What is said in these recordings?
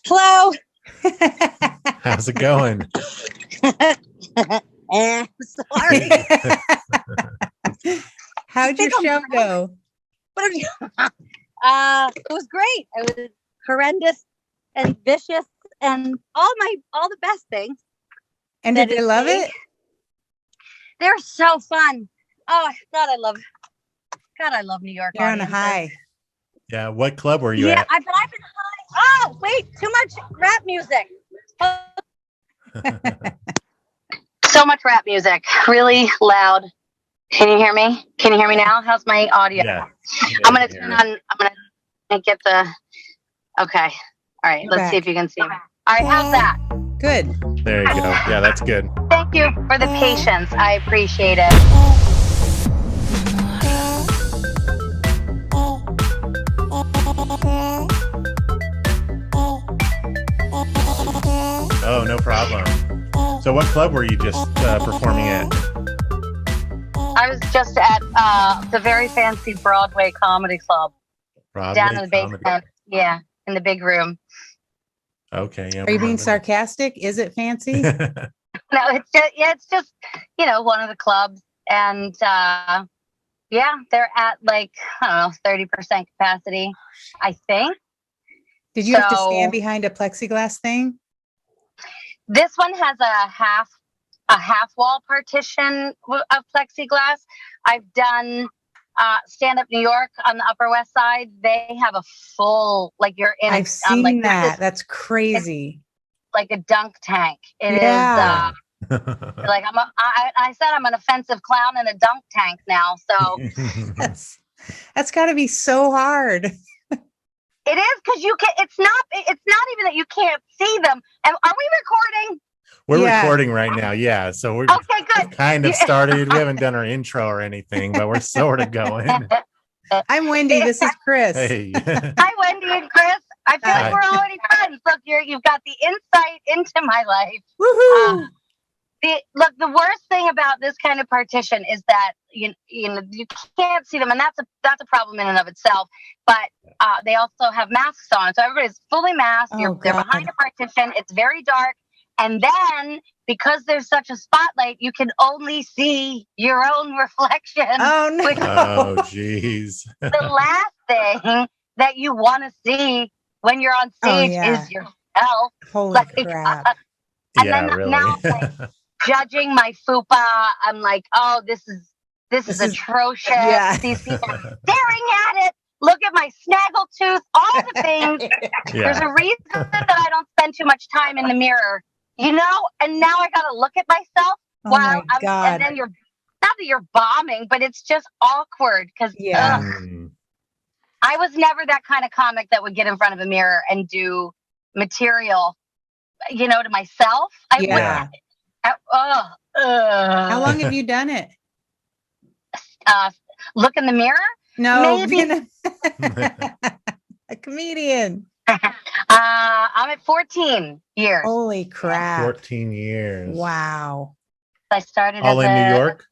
Hello. How's it going? Sorry. How'd your show go? It was great. It was horrendous and vicious and all the best things. And did they love it? They're so fun. Oh God, I love New York. You're on a high. Yeah. What club were you at? I've been high. Oh, wait, too much rap music. So much rap music, really loud. Can you hear me? Can you hear me now? How's my audio? Yeah. I'm gonna get the. Okay. All right. Let's see if you can see me. All right. How's that? Good. There you go. Yeah, that's good. Thank you for the patience. I appreciate it. Oh, no problem. So what club were you just performing at? I was just at the very fancy Broadway Comedy Club. Down in the basement. Yeah, in the big room. Okay. Yeah. Are you being sarcastic? Is it fancy? No, it's just one of the clubs, and they're at like 30% capacity, I think. Did you have to stand behind a plexiglass thing? This one has a half wall partition of plexiglass. I've done Stand Up New York on the Upper West Side. They have a full, like you're in. I've seen that. That's crazy. Like a dunk tank. It is. Like I said, I'm an offensive clown in a dunk tank now. So that's got to be so hard. It is, because you can. It's not even that you can't see them. And are we recording? We're recording right now. Yeah. So we're okay. Good. Kind of started. We haven't done our intro or anything, but we're sort of going. I'm Wendy. This is Chris. Hey. Hi, Wendy and Chris. I feel like we're already friends. Look, you've got the insight into my life. Woohoo! The worst thing about this kind of partition is that you can't see them, and that's a problem in and of itself. But they also have masks on, so everybody's fully masked. They're behind a partition. It's very dark, and then because there's such a spotlight, you can only see your own reflection. Oh no! Oh jeez. The last thing that you want to see when you're on stage is yourself. Holy crap! And then really. Now, judging my fupa, I'm like, oh, this is atrocious. Yeah. These people are staring at it. Look at my snaggle tooth. All the things. There's a reason that I don't spend too much time in the mirror, And now I got to look at myself while I'm. God. And then not that you're bombing, but it's just awkward because I was never that kind of comic that would get in front of a mirror and do material, to myself. How long have you done it? Look in the mirror? No, maybe a comedian. I'm at 14 years. Holy crap! 14 years. Wow. I started all in New York.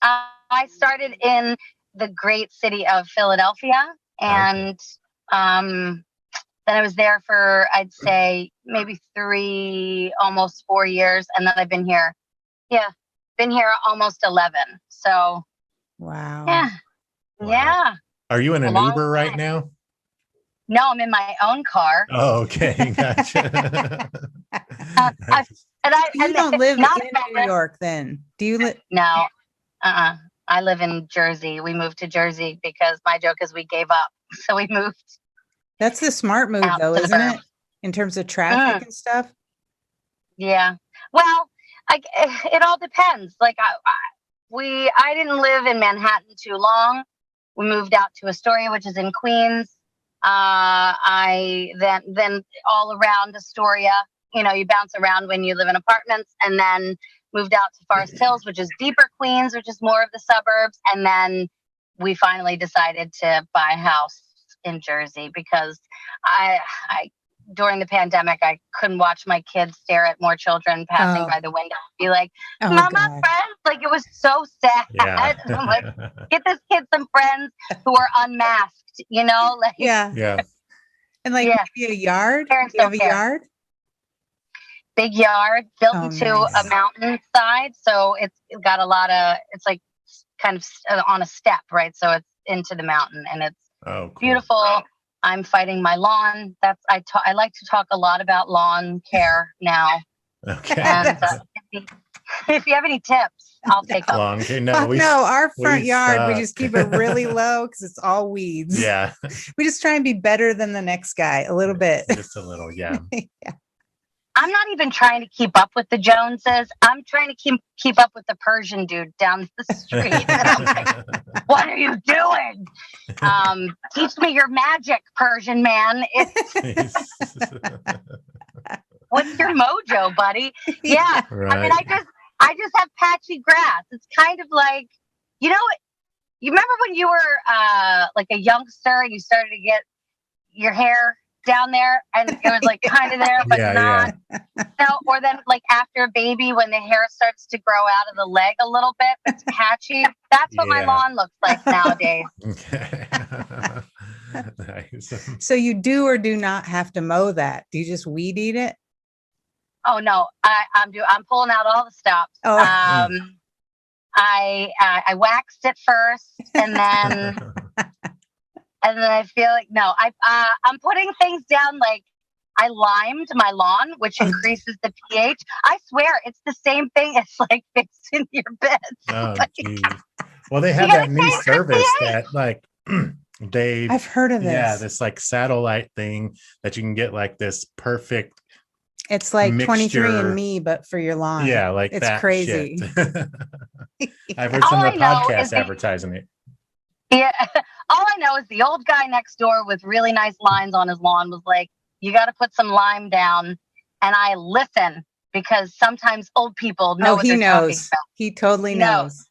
I started in the great city of Philadelphia, and then I was there for, I'd say, maybe 3, almost 4 years. And then I've been here. Yeah. Been here almost 11. So. Wow. Yeah. Wow. Yeah. Are you in an Uber right now? No, I'm in my own car. Oh, okay. Gotcha. You don't live in New York then? Do you live? No. I live in Jersey. We moved to Jersey because my joke is we gave up. So we moved. That's the smart move, though, isn't it? In terms of traffic and stuff. Yeah. Well, it all depends. Like I didn't live in Manhattan too long. We moved out to Astoria, which is in Queens. I then all around Astoria. You bounce around when you live in apartments, and then moved out to Forest Hills, which is deeper Queens, which is more of the suburbs, and then we finally decided to buy a house in Jersey because I during the pandemic I couldn't watch my kids stare at more children passing by the window and be like, Mama, friends. Like, it was so sad. Yeah. I'm like, get this kid some friends who are unmasked, Yeah. And like Yeah. maybe a yard? Parents You have don't a care. yard? Big yard built Oh, into nice. a mountainside, so it's got a lot of. It's like kind of on a step, right? So it's into the mountain, and it's Oh, cool. beautiful. I'm fighting my lawn. I like to talk a lot about lawn care now. Okay. And if you have any tips, I'll take them. Long. Okay, No, our front we yard, we suck. just keep it really low because it's all weeds. Yeah, We just try and be better than the next guy a little bit. just a little. Yeah. Yeah. I'm not even trying to keep up with the Joneses. I'm trying to keep up with the Persian dude down the street. And I'm like, what are you doing? Teach me your magic, Persian man. What's your mojo, buddy? Yeah. Right. I mean, I just have patchy grass. It's kind of like, you remember when you were like a youngster and you started to get your hair down there and it was like kind of there, but not. No, or then like after a baby when the hair starts to grow out of the leg a little bit, but it's patchy. That's what my lawn looks like nowadays. Okay. Nice. So you do or do not have to mow that? Do you just weed eat it? Oh no, I'm pulling out all the stops. Oh. I waxed it first, and then I feel like no, I'm putting things down. Like I limed my lawn, which increases the pH. I swear, it's the same thing as like fixing your bed. Oh, Like, geez. Well, they have that new service that like I've heard of this. Yeah, this like satellite thing that you can get like this perfect. It's like mixture. 23andMe, but for your lawn. Yeah, like it's that crazy. I've heard some of the podcasts advertising it. Yeah. All I know is the old guy next door with really nice lines on his lawn was like, you got to put some lime down. And I listen because sometimes old people know what they're talking about. He totally knows.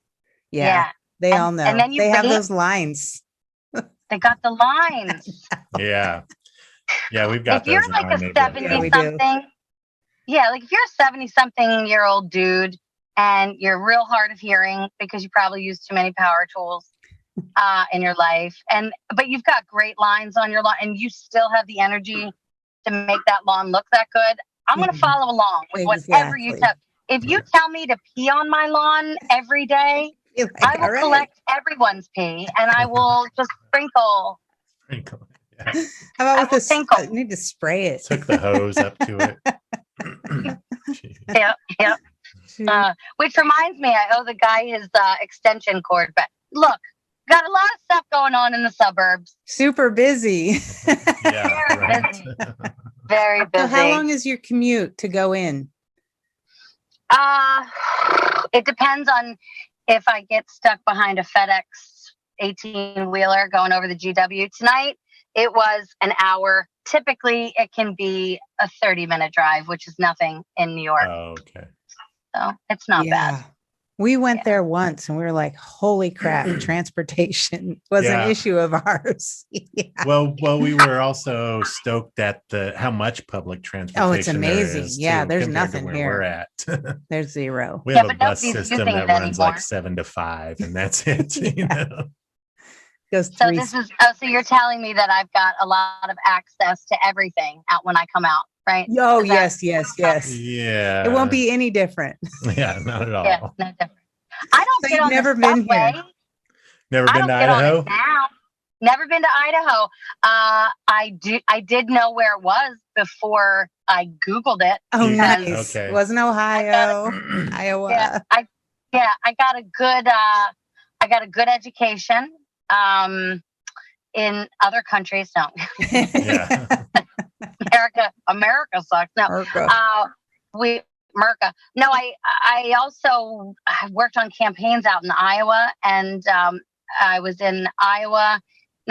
Yeah. They all know. And then they have those lines. They got the lines. Yeah. Yeah, we've got if you're like a 70-something, like if you're a 70-something-year-old dude and you're real hard of hearing because you probably use too many power tools in your life, but you've got great lines on your lawn and you still have the energy to make that lawn look that good, I'm going to follow along with whatever you tell. If you tell me to pee on my lawn every day, I will collect everyone's pee and I will just sprinkle. Yeah. How about with this? I need to spray it. Took the hose up to it. Yeah. Which reminds me, I owe the guy his extension cord. But look, got a lot of stuff going on in the suburbs. Super busy. Yeah, right. Very busy. So how long is your commute to go in? It depends on if I get stuck behind a FedEx 18-wheeler going over the GW. Tonight, it was an hour. Typically, it can be a 30-minute drive, which is nothing in New York. Oh, okay. So it's not bad. We went there once and we were like, holy crap, transportation was an issue of ours. Well, we were also stoked at how much public transportation. Oh, it's amazing. There's nothing where here. we're at. There's zero. We have a bus system that runs like 7 to 5 and that's it. You know? So you're telling me that I've got a lot of access to everything out when I come out, right? Oh, yes. Yeah. It won't be any different. Yeah, not at all. Yeah, no different. I don't get on never the been subway. here. Never been to Idaho? Now. Never been to Idaho. I did know where it was before I Googled it. Oh, nice. Okay. It wasn't Ohio, Iowa. Yeah, I got a good education. In other countries, no. Yeah. America sucks. No, America. No, I also worked on campaigns out in Iowa, and I was in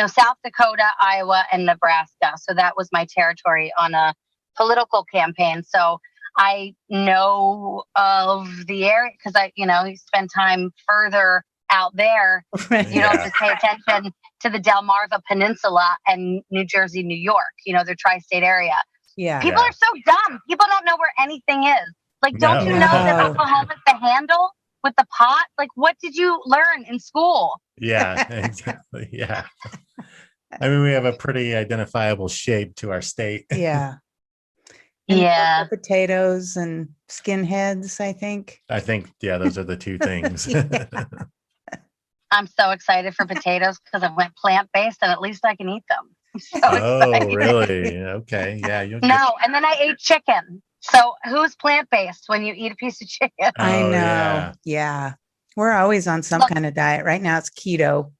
South Dakota, Iowa, and Nebraska. So that was my territory on a political campaign. So I know of the area because you spend time further out there. You don't have to pay attention to the Delmarva Peninsula and New Jersey, New York, the tri-state area. Yeah. People are so dumb. People don't know where anything is. Like, don't you know that Oklahoma's the handle with the pot? Like, what did you learn in school? Yeah, exactly. Yeah. I mean, we have a pretty identifiable shape to our state. Yeah. And Yeah. potatoes and skinheads, I think. I think, yeah, those are the two things. Yeah. I'm so excited for potatoes because I went plant-based and at least I can eat them. I'm so Oh, excited. really? Okay. Yeah. You'll get, No, and then I ate chicken. So who's plant-based when you eat a piece of chicken? I Oh, know. yeah. Yeah. We're always on some Look. kind of diet. Right now it's keto.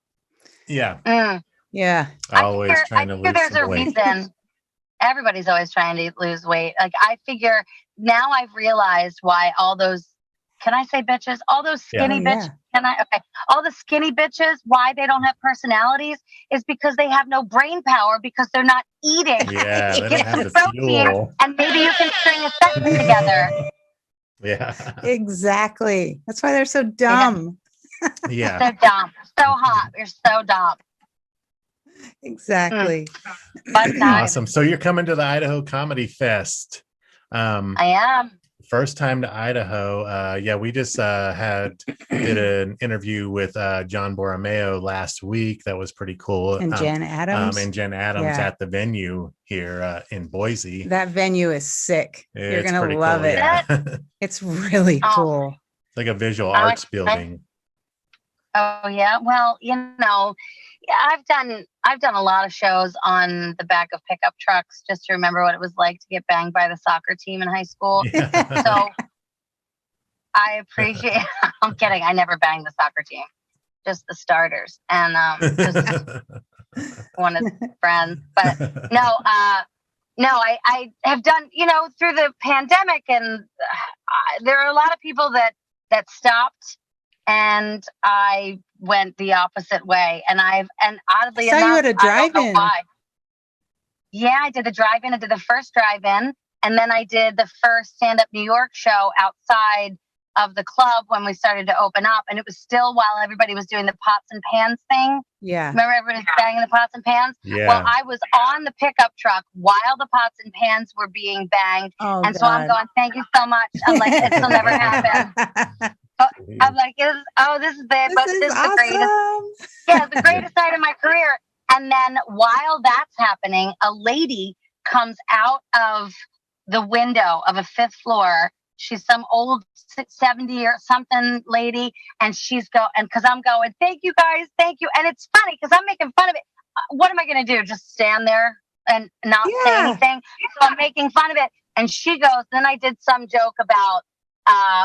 Yeah. Yeah. Always trying to I figure lose there's some a weight. reason. Everybody's always trying to lose weight. Like I figure now I've realized why all those, can I say bitches? All those Yeah. skinny Oh, bitches. yeah. Can I? Okay. All the skinny bitches, why they don't have personalities is because they have no brain power because they're not eating. Yeah. They don't Get have some the protein fuel. and maybe you can string a sentence together. Yeah. Exactly. That's why they're so dumb. Yeah. So dumb. So hot. You're so dumb. Exactly. Fun time. Awesome. So you're coming to the Idaho Comedy Fest. I am. First time to Idaho. Yeah, we just did an interview with John Borromeo last week. That was pretty cool. And Jen Adams. And Jen Adams Yeah. at the venue here in Boise. That venue is sick. You're It's going to pretty love cool, it. Yeah. It's really Oh. cool. Like a visual I arts like- building. Oh yeah. Well, yeah, I've done a lot of shows on the back of pickup trucks just to remember what it was like to get banged by the soccer team in high school. Yeah. So I appreciate. I'm kidding. I never banged the soccer team, just the starters and just one of the friends. But no, I have done. Through the pandemic, and there are a lot of people that stopped. And I went the opposite way, and oddly I saw you enough, at a I don't know drive-in. why. Yeah, I did the drive-in. I did the first drive-in, and then I did the first stand-up New York show outside of the club when we started to open up, and it was still while everybody was doing the pots and pans thing. Yeah. Remember everybody was banging the pots and pans? Yeah. Well, I was on the pickup truck while the pots and pans were being banged, Oh, and so I'm going, "Thank you so much." I'm like, "This will never happen." I'm like, this is bad, but this is the greatest. awesome. Yeah, the greatest night of my career. And then while that's happening, a lady comes out of the window of a fifth floor. She's some old 70 or something lady, and because I'm going, "Thank you guys, thank you." And it's funny because I'm making fun of it. What am I going to do? Just stand there and not say anything? So I'm making fun of it. And she goes, then I did some joke about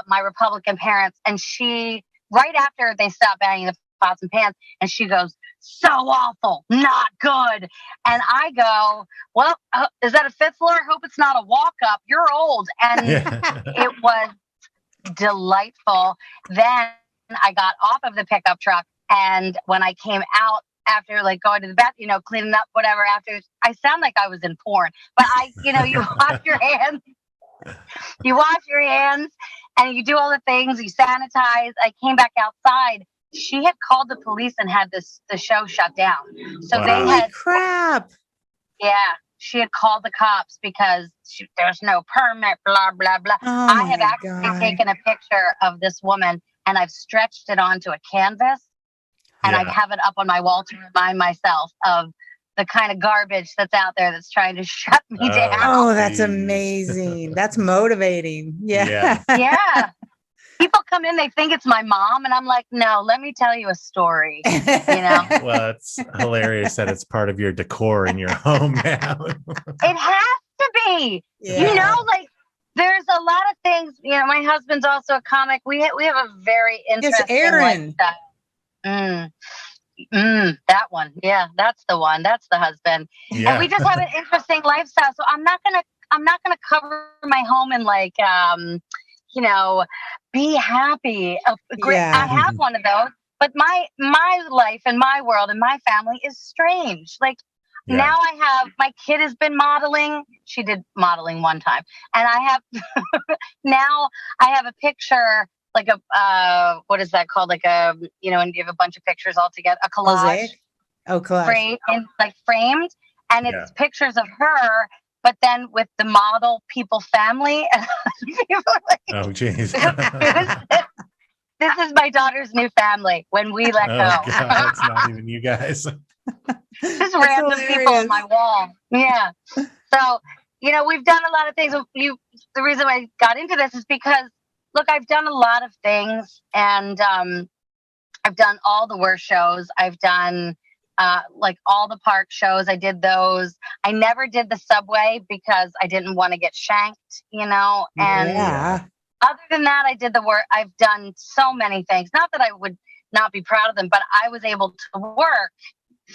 my Republican parents, and she, right after they stopped banging the pots and pans, and she goes, "So awful, not good." And I go, "Well, is that a fifth floor? Hope it's not a walk up. You're old." And it was delightful. Then I got off of the pickup truck, and when I came out after going to the bathroom, cleaning up, whatever, after, I sound like I was in porn, but you wash your hands. You wash your hands and you do all the things, you sanitize. I came back outside. She had called the police and had the show shut down. So Wow. they Holy had, crap. yeah, she had called the cops because there's no permit, blah, blah, blah. Oh, I have my actually God. taken a picture of this woman and I've stretched it onto a canvas and I Yeah. have it up on my wall to remind myself of the kind of garbage that's out there that's trying to shut me down. Oh, that's Jeez. amazing. That's motivating. Yeah. Yeah. People come in, they think it's my mom, and I'm like, "No, let me tell you a story." Well, it's hilarious that it's part of your decor in your home now. It has to be. Yeah. There's a lot of things. My husband's also a comic. We have a very interesting Aaron. lifestyle. That one. Yeah, that's the one. That's the husband. Yeah. And we just have an interesting lifestyle. So I'm not gonna cover my home in be happy. Yeah. I have one of those, but my life and my world and my family is strange. Now my kid has been modeling. She did modeling one time, and I have now I have a picture. What is that called? And you have a bunch of pictures all together, a collage, Mosaic? Oh, collage. framed, and it's pictures of her, but then with the model people family. People are like, Oh, geez. this is my daughter's new family when we let Oh, go. God, it's not even you guys. Just random people on my wall. Yeah. So, we've done a lot of things. The reason I got into this is because, look, I've done a lot of things, and I've done all the worst shows. I've done like all the park shows. I did those. I never did the subway because I didn't want to get shanked, And other than that, I did the work. I've done so many things. Not that I would not be proud of them, but I was able to work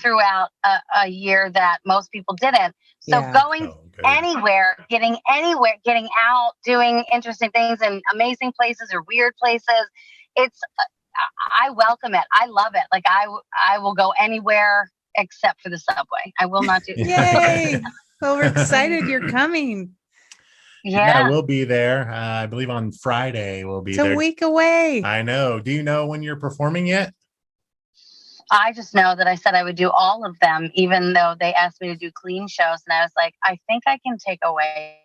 throughout a year that most people didn't. So going anywhere, getting out, doing interesting things in amazing places or weird places, I welcome it. I love it. Like I will go anywhere except for the subway. I will not do. Yay! Well, we're excited you're coming. Yeah, we'll be there. I believe on Friday we'll be there. It's a week away. I know. Do you know when you're performing yet? I just know that I said I would do all of them, even though they asked me to do clean shows. And I was like, I think I can take away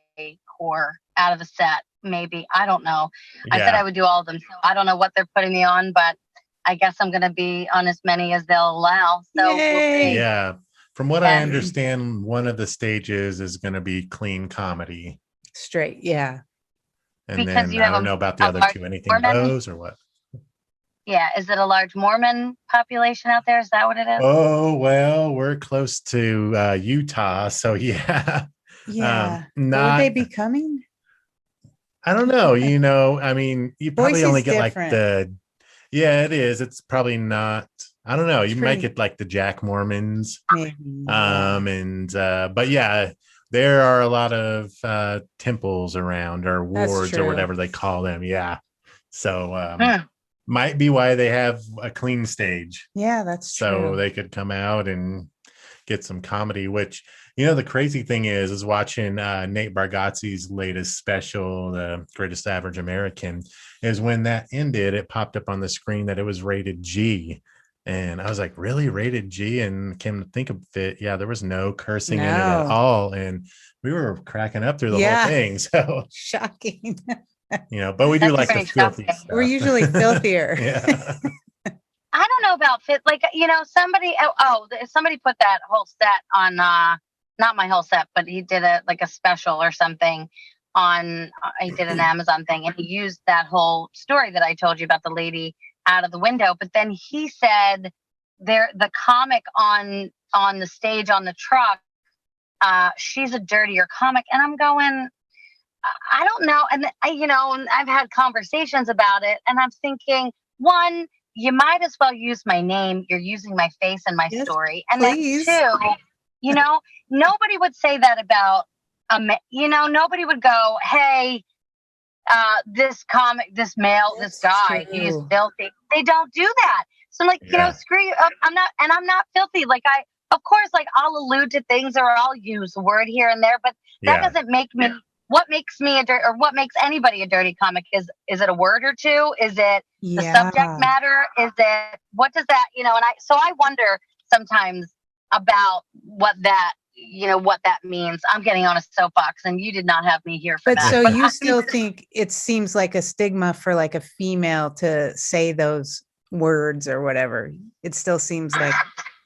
core out of the set. Maybe. I don't know. Yeah. I said I would do all of them. So I don't know what they're putting me on, but I guess I'm going to be on as many as they'll allow. So we'll see. Yeah. From what I understand, one of the stages is going to be clean comedy. Straight. Yeah. And because then I don't know about the other two. Anything goes or what? Yeah. Is it a large Mormon population out there? Is that what it is? Oh, well, we're close to Utah. So yeah. Yeah. Would they be coming? I don't know. I mean, you probably Boise's only get different. like yeah, it is. It's probably not, I don't know. You might get like the Jack Mormons. Maybe. But yeah, there are a lot of temples around or wards or whatever they call them. Yeah. So might be why they have a clean stage. Yeah, that's true. So they could come out and get some comedy, which, the crazy thing is watching Nate Bargatze's latest special, The Greatest Average American, is when that ended, it popped up on the screen that it was rated G. And I was like, really? Rated G? And came to think of it, yeah, there was no cursing in it at all. And we were cracking up through the whole thing. So shocking. But we do like the filthy stuff. We're usually filthier. Yeah. I don't know about fit. Like, somebody put that whole set on, not my whole set, but he did a special or something on, he did an Amazon thing, and he used that whole story that I told you about the lady out of the window. But then he said the comic on the stage on the truck, she's a dirtier comic. And I'm going, I don't know. And I've had conversations about it, and I'm thinking, one, you might as well use my name. You're using my face in my story. And please. Then two, nobody would say that about, nobody would go, hey, this comic, this guy, he's filthy. They don't do that. So I'm like, screw you. I'm not filthy. Like of course, like I'll allude to things or I'll use a word here and there, but that doesn't make me, what makes me what makes anybody a dirty comic is it a word or two? Is it the subject matter? Is it, what does that, and I wonder sometimes about what that means. I'm getting on a soapbox, and you did not have me here for that. So you still think it seems like a stigma for like a female to say those words or whatever? It still seems like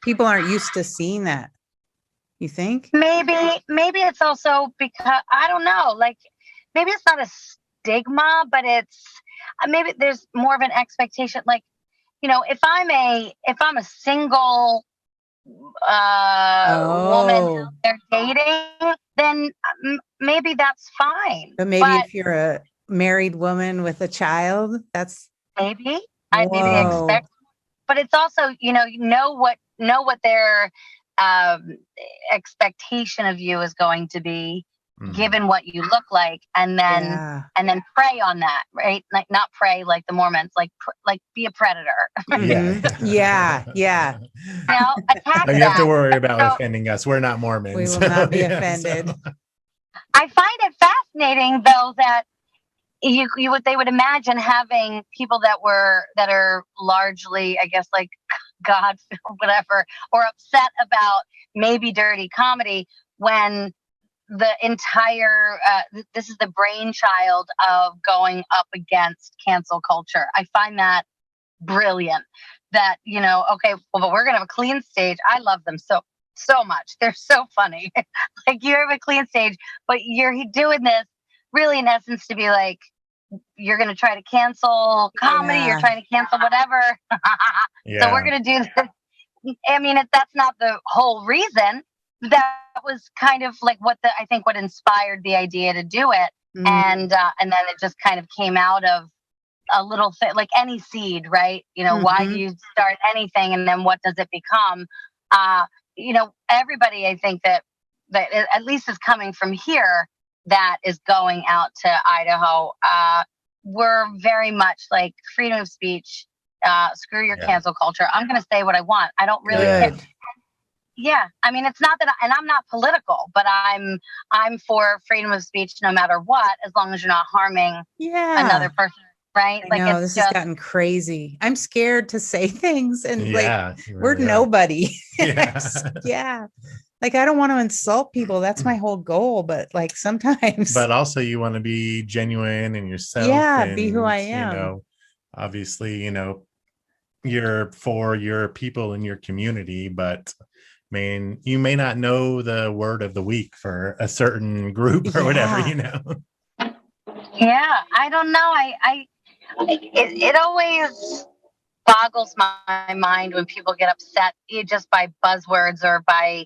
people aren't used to seeing that. You think? Maybe it's also because, I don't know, like maybe it's not a stigma, but it's maybe there's more of an expectation. Like, if I'm a single woman they're dating, then maybe that's fine. But if you're a married woman with a child, that's maybe I maybe expect. But it's also know what their expectation of you is going to be, given what you look like, and then prey on that, right? Like not prey like the Mormons, like be a predator. Yeah. Attack. You have to worry about offending us. We're not Mormons. We will not be offended. So. I find it fascinating, though, that they would imagine having people that are largely, I guess, like God or whatever, or upset about maybe dirty comedy, when the entire this is the brainchild of going up against cancel culture. I find that brilliant, that, okay, well, but we're going to have a clean stage. I love them so much. They're so funny. Like, you have a clean stage, but you're doing this really in essence to be like, you're going to try to cancel comedy. Yeah. You're trying to cancel whatever. So we're going to do this. I mean, that's not the whole reason. That was kind of like what inspired the idea to do it. Mm. And then it just kind of came out of a little thing, like any seed, right? Why do you start anything, and then what does it become? Everybody, I think that at least is coming from here, that is going out to Idaho. We're very much like freedom of speech. Screw your cancel culture. I'm going to say what I want. I don't really care. Yeah, I mean, it's not that, and I'm not political, but I'm for freedom of speech no matter what, as long as you're not harming another person, right? I know, this has gotten crazy. I'm scared to say things, and we're nobody. Yeah. Like, I don't want to insult people. That's my whole goal. But like, sometimes. But also, you want to be genuine in yourself. Yeah, and, be who I am. Obviously, you're for your people in your community, but you may not know the word of the week for a certain group or whatever, Yeah, I don't know. It always boggles my mind when people get upset just by buzzwords or by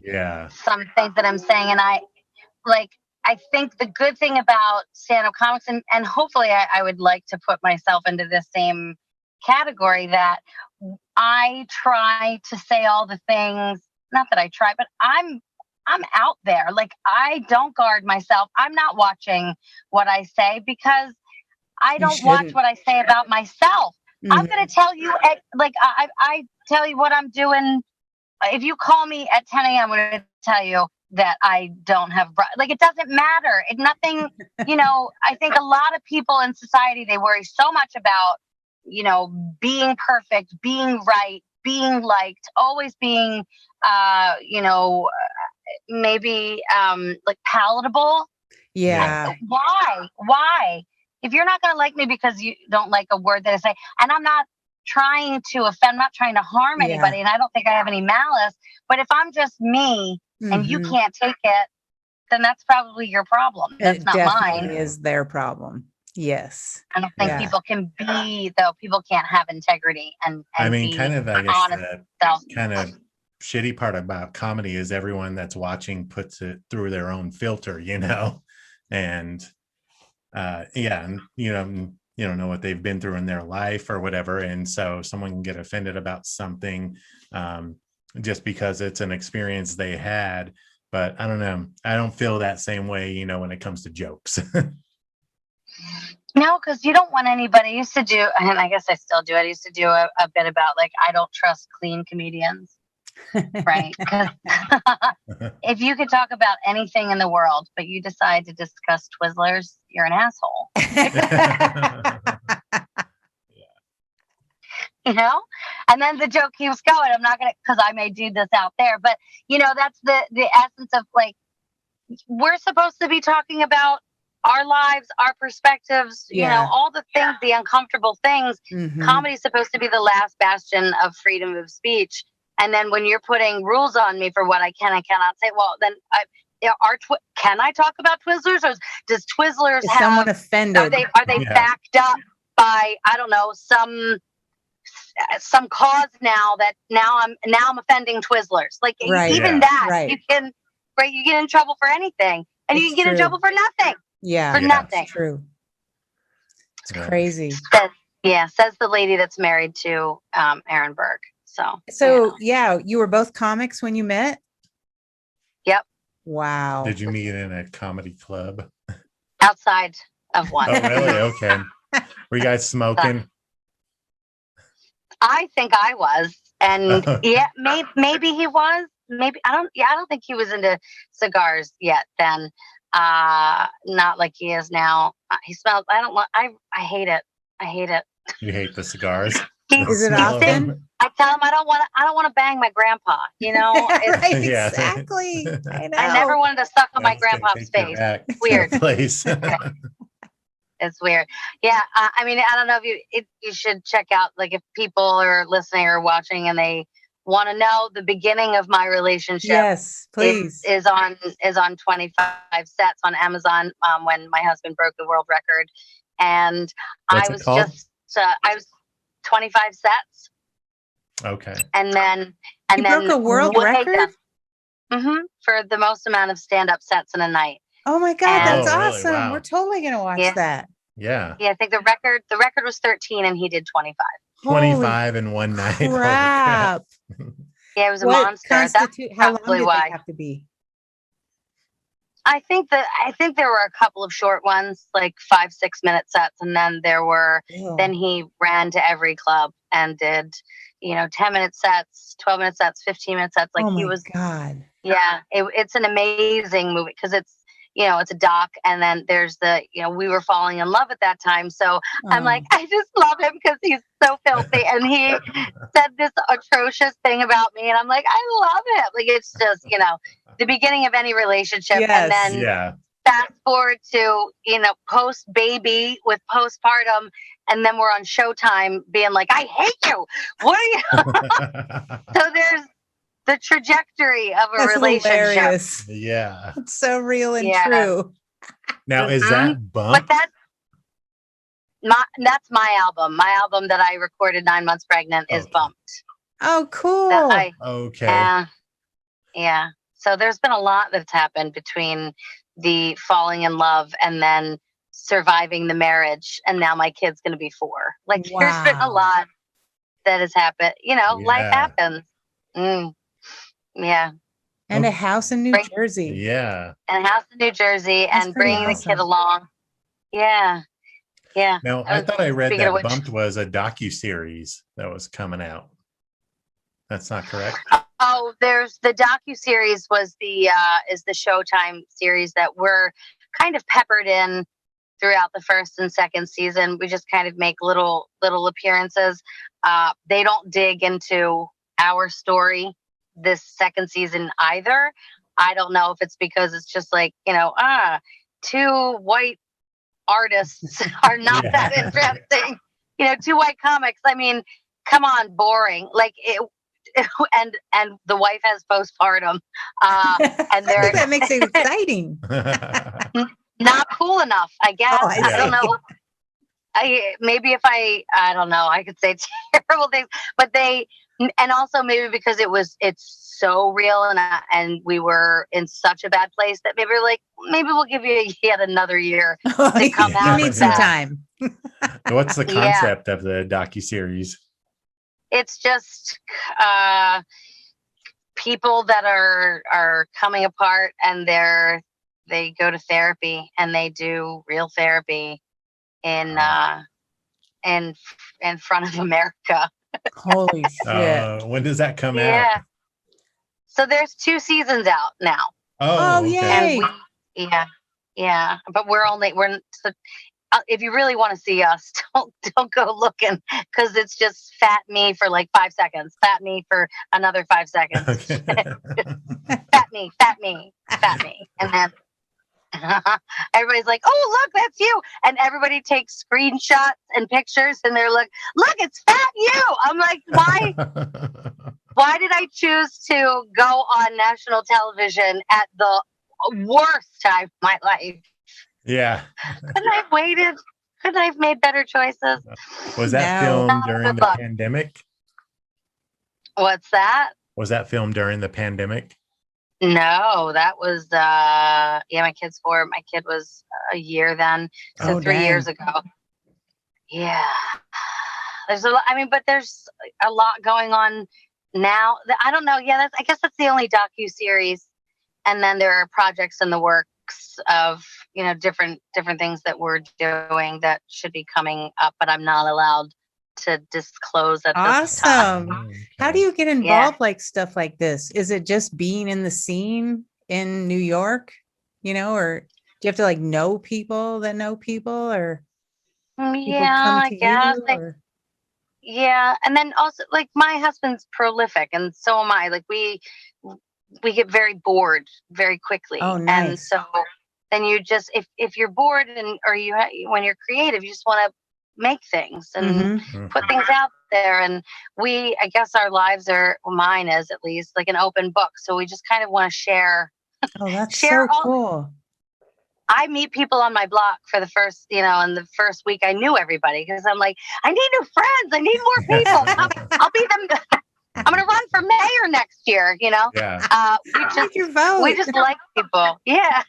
some things that I'm saying. And I think the good thing about stand-up comics, and hopefully I would like to put myself into the same category, that I try to say all the things, not that I try, but I'm out there. Like, I don't guard myself. I'm not watching what I say, because I don't watch what I say about myself. Mm-hmm. I'm going to tell you, I tell you what I'm doing. If you call me at 10 a.m., I'm going to tell you that I don't have, it doesn't matter. Nothing, I think a lot of people in society, they worry so much about, being perfect, being right, being liked, always being, maybe palatable. Yeah. Why? If you're not going to like me because you don't like a word that I say, and I'm not trying to offend, I'm not trying to harm anybody, and I don't think I have any malice, but if I'm just me and you can't take it, then that's probably your problem. That's not mine. It is their problem. Yes. I don't think people can be, though. People can't have integrity and I mean, be kind of, I guess, honest. kind of shitty part about comedy is everyone that's watching puts it through their own filter, and and you don't know what they've been through in their life or whatever, and so someone can get offended about something just because it's an experience they had. But I don't know, I don't feel that same way, when it comes to jokes. No, because you don't want anybody. I used to do, and I guess I still do it. I used to do a bit about I don't trust clean comedians. Right. Because if you could talk about anything in the world, but you decide to discuss Twizzlers, you're an asshole. And then the joke keeps going. I'm not going to, because I may do this out there, but that's the essence of we're supposed to be talking about our lives, our perspectives, all the things, the uncomfortable things. Mm-hmm. Comedy is supposed to be the last bastion of freedom of speech. And then when you're putting rules on me for what I can and cannot say, well, then can I talk about Twizzlers, or does Twizzlers have someone offended? Are they backed up by, I don't know, some cause now that I'm offending Twizzlers? You can, you get in trouble for anything, and you can get in trouble for nothing. Yeah, for nothing. That's true. It's crazy. Says the lady that's married to Aaron Berg. So you were both comics when you met? Yep. Wow. Did you meet in a comedy club? Outside of one. Oh, really? Okay. Were you guys smoking? I think I was. And maybe he was. Maybe I don't think he was into cigars yet then. Not like he is now. He smells. I hate it. I hate it. You hate the cigars? Is it often? I tell him I don't want to bang my grandpa. Exactly. I know. I never wanted to suck on my grandpa's face. Weird place. It's weird. Yeah. I mean, I don't know if you should check out, like, if people are listening or watching and they want to know the beginning of my relationship. Yes, It please. is on 25 sets on Amazon, when my husband broke the world record, and What's it called? I was 25 sets, Okay. and then He broke a world record? for the most amount of stand-up sets in a night. Oh my God, that's Oh, really? awesome. Wow. We're totally gonna watch Yeah. that. Yeah. Yeah, I think the record was 13, and he did 25. 25 in one night. Holy Crap. Yeah, it was a What monster. That's how long probably did why. they have to be? I think there were a couple of short ones, like 5-6 minute sets, and then Ew. then he ran to every club and did, 10-minute sets, 12-minute sets, 15-minute sets. Like, Oh he my was, God. yeah, it's an amazing movie because it's a doc, and then there's we were falling in love at that time. So I'm like, I just love him because he's so filthy, and he said this atrocious thing about me, and I'm like, I love him. Like, it's just, the beginning of any relationship. Yes. And then Yeah. fast forward to, post baby with postpartum, and then we're on Showtime being like, I hate you. What are you? So there's the trajectory of a That's relationship. hilarious. Yeah. It's so real and Yeah. true. Now, is that But bump? that's my album. My album that I recorded 9 months pregnant is Okay. Bumped. Oh, cool. Okay. Yeah. So there's been a lot that's happened between the falling in love and then surviving the marriage, and now my kid's going to be 4. Like, there's been a Wow. lot that has happened. Life Yeah. happens. Yeah. And a house in New Right. Jersey. Yeah. And a house in New Jersey, That's and pretty bringing the awesome. kid along. Yeah. Yeah. Now, I thought I read Speaking of that which- Bumped was a docuseries that was coming out. That's not correct. Oh, there's the docuseries is the Showtime series that we're kind of peppered in throughout the first and second season. We just kind of make little appearances. They don't dig into our story this second season either. I don't know if it's because it's just like, two white artists are not that interesting. 2 white comics. I mean, come on, boring. Like, it. And the wife has postpartum, and I think that makes it exciting. not cool enough, I guess. Oh, I I don't see. know. Maybe if I don't know, I could say terrible things, but and also maybe because it's so real, and we were in such a bad place that maybe we're like, maybe we'll give you yet another year to come out. You need some time. What's the concept of the docuseries? It's just people that are coming apart, and they go to therapy, and they do real therapy in front of America. Holy shit. When does that come Yeah. out? So there's 2 seasons out now. Oh, okay. yay. And yeah. But we're so, if you really want to see us, don't go looking, because it's just fat me for like 5 seconds, fat me for another 5 seconds, Okay. fat me, and then everybody's like, "Oh, look, that's you!" And everybody takes screenshots and pictures, and they're like, "Look, it's fat you." I'm like, why? Why did I choose to go on national television at the worst time of my life? Yeah. Couldn't I have waited? Couldn't I have made better choices? Was that No. filmed during Good the luck. pandemic? What's that? Was that filmed during the pandemic? No, that was my kid's 4. My kid was a year then, so 3 years ago. Yeah, there's a lot. I mean, but there's a lot going on now. I don't know. Yeah, I guess that's the only docu-series, and then there are projects in the works of different things that we're doing that should be coming up, but I'm not allowed to disclose at this time. Awesome. How do you get involved like stuff like this? Is it just being in the scene in New York, or do you have to like know people that know people, or people come I to guess. you, or? Yeah, and then also, like, my husband's prolific, and so am I. Like, we get very bored very quickly. Oh, nice. And so then you just, if you're bored and, or when you're creative, you just want to make things and put things out there. And I guess our lives mine is at least like an open book. So we just kind of want to share. Oh, that's so cool. I meet people on my block for the first, in the first week I knew everybody because I'm like, I need new friends. I need more people. I'll be them. I'm going to run for mayor next year, Yeah. We just like people. Yeah.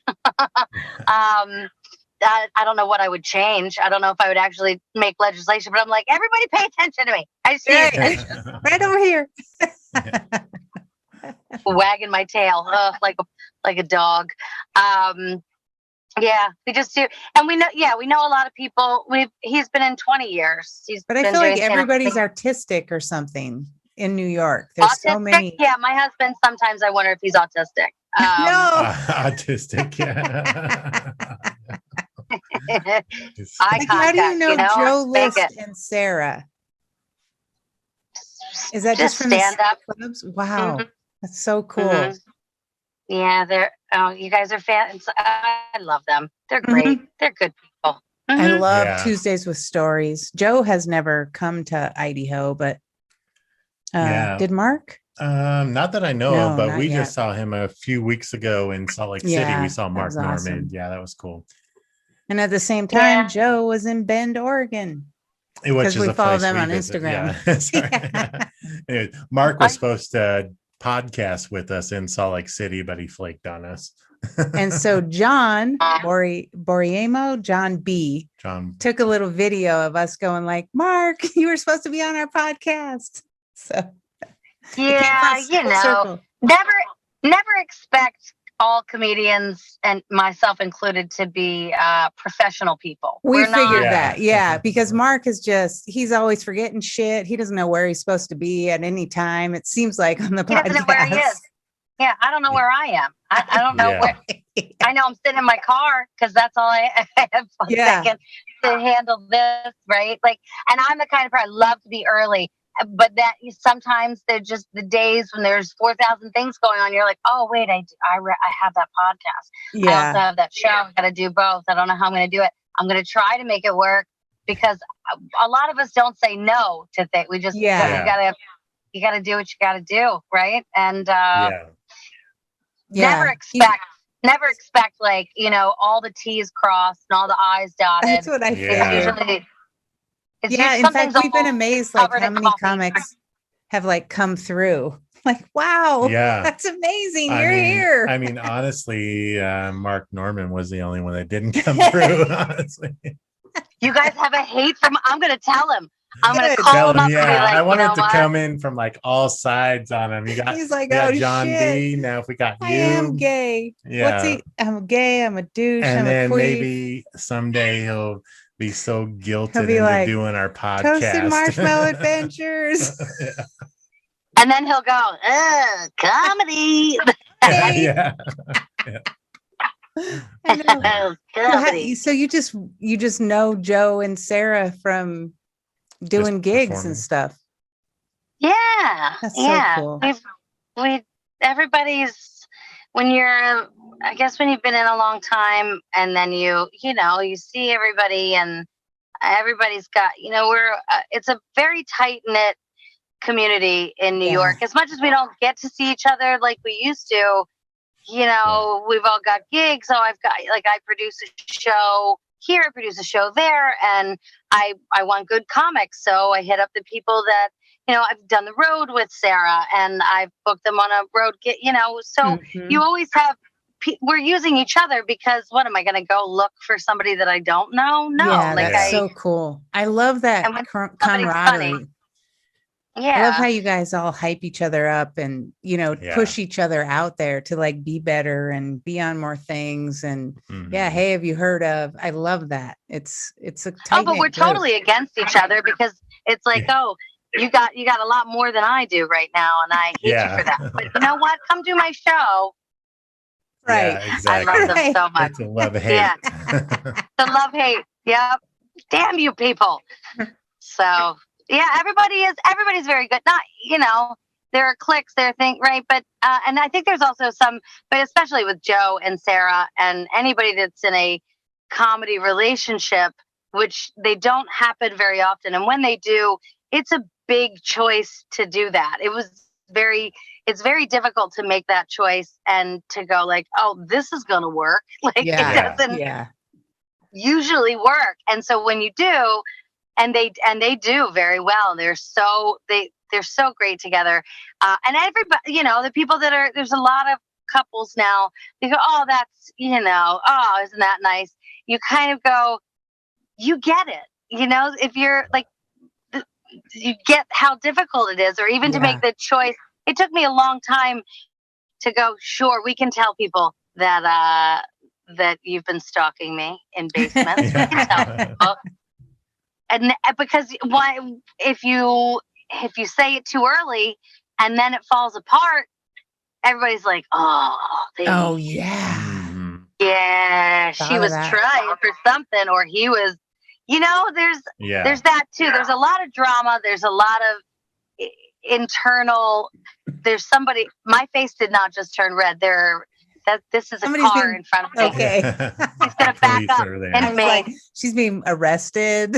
I don't know what I would change. I don't know if I would actually make legislation, but I'm like, everybody pay attention to me. I just need attention. Right over here. Wagging my tail like a dog. Yeah, we just do. And we know a lot of people. He's been in 20 years. But I feel like everybody's artistic or something in New York. There's autistic? So many. Yeah, my husband, sometimes I wonder if he's autistic. No. Autistic, yeah. How do you know Joe List and Sarah? Is that just from stand up clubs? Wow, that's so cool. Yeah, you guys are fans. I love them. They're great. They're good people. I love Tuesdays with Stories. Joe has never come to Idaho, but did Mark? Not that I know of, but we yet. just saw him a few weeks ago in Salt Lake City. We saw Mark Norman. Awesome. Yeah, that was cool. And at the same time, Joe was in Bend, Oregon. Because we follow them on Instagram. Yeah. Anyway, Mark was supposed to podcast with us in Salt Lake City, but he flaked on us. And so John Boriemo, John B, took a little video of us going like, Mark, you were supposed to be on our podcast. So never expect all comedians, and myself included, to be professional people. We figured that, because Mark is he's always forgetting shit. He doesn't know where he's supposed to be at any time. It seems like on the podcast. He doesn't know where he is. Yeah, I don't know where I am. I don't know where. I know I'm sitting in my car because that's all I have for a second to handle this, right? Like, and I'm the kind of person, I love to be early. But that sometimes they're just the days when there's 4,000 things going on. You're like, oh wait, I have that podcast. Yeah. I also have that show. I got to do both. I don't know how I'm going to do it. I'm going to try to make it work because a lot of us don't say no to things. We just you got to do what you got to do, right? And never expect like all the T's crossed and all the I's dotted. That's what I figured. Usually, in fact, we've been amazed like how many comics have like come through. Like, wow, that's amazing. You're here. I mean, honestly, Mark Norman was the only one that didn't come through. Honestly, you guys have a hate from. I'm going to tell him. I'm going to call him up. Yeah, and be like, I wanted to come in from like all sides on him. He's like, John shit. B. Now, if we got you, I am gay. Yeah, I'm gay. I'm a douche. And I'm then a queef. maybe someday he'll be so guilted into like, doing our podcast. Toasted Marshmallow Adventures. And then he'll go, comedy. Yeah. I know. So you just know Joe and Sarah from doing gigs and stuff. Yeah. That's so cool. Everybody's, when you've been in a long time and then you see everybody and everybody's got, it's a very tight knit community in New York. As much as we don't get to see each other like we used to, we've all got gigs. So I produce a show here, I produce a show there, and I want good comics. So I hit up the people that, I've done the road with Sarah and I've booked them on a road gig, so you always have, we're using each other because what am I going to go look for somebody that I don't know? No. Yeah, that's so cool. I love that camaraderie. Yeah. I love how you guys all hype each other up and, push each other out there to like be better and be on more things. And hey, have you heard of? I love that. It's a tight but we're totally against each other because it's like, you got a lot more than I do right now. And I hate you for that. But you know what? Come do my show. Right. Yeah, exactly. I love them so much. It's a love-hate. Yeah. The love-hate. Yep. Damn you people. So yeah, everybody's very good. Not, there are cliques, there are things, right? But and I think there's also some, but especially with Joe and Sarah and anybody that's in a comedy relationship, which they don't happen very often, and when they do, it's a big choice to do that. It's very difficult to make that choice and to go like, oh, this is going to work. Like it doesn't usually work. And so when you do, and they do very well, they're so great together. And everybody, the people there's a lot of couples now, they go, oh, that's, oh, isn't that nice? You kind of go, you get it. If you're like, you get how difficult it is, or even to make the choice. It took me a long time to go, sure, we can tell people that you've been stalking me in basements. We can tell people. And because if you say it too early and then it falls apart, everybody's like, oh, yeah, she was trying for something, or he was, there's that too. There's a lot of drama. There's a lot of internal. There's somebody. My face did not just turn red. This is a car in front of me. Okay, he's gonna back up and like, she's being arrested.